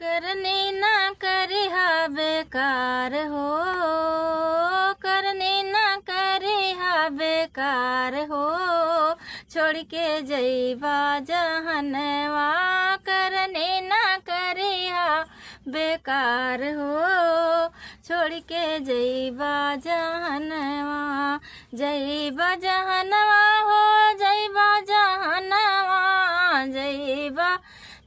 करने ना करे हा बेकार हो, करने ना करे हा बेकार हो, छोड़ के जइबा जहनवा। करने ना करे हा बेकार हो, छोड़ के जइबा जहनवा। जइबा जहनवा हो, जइबा जहनवा, जइबा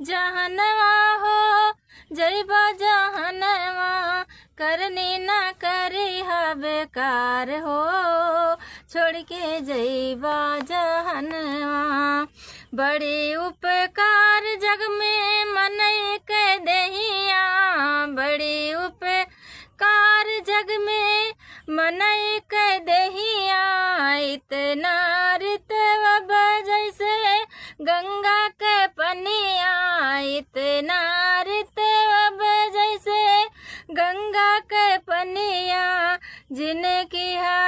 जहनवा हो, जइबा जहनवा। करने ना करे हा बेकार हो, छोड़ के जइबा जहनवा। बड़े उपकार जग में मनई के देहिया, बड़े उपकार जग में मनई के देहिया। इतना रितव जैसे गंगा के पनिया, इतना रितव जैसे गंगा के पनिया। जिने किहा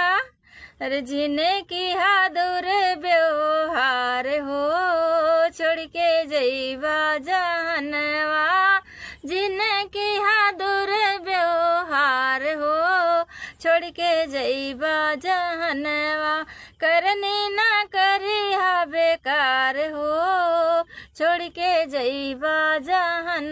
अरे जिने किहा दूर व्यवहार हो, छोड़ के जइबा जहनवा। जिने किहा दूर व्यवहार हो, छोड़ के जइबा जहनवा। करने ना करे हा बेकार हो, छोड़ के जइबा जहन।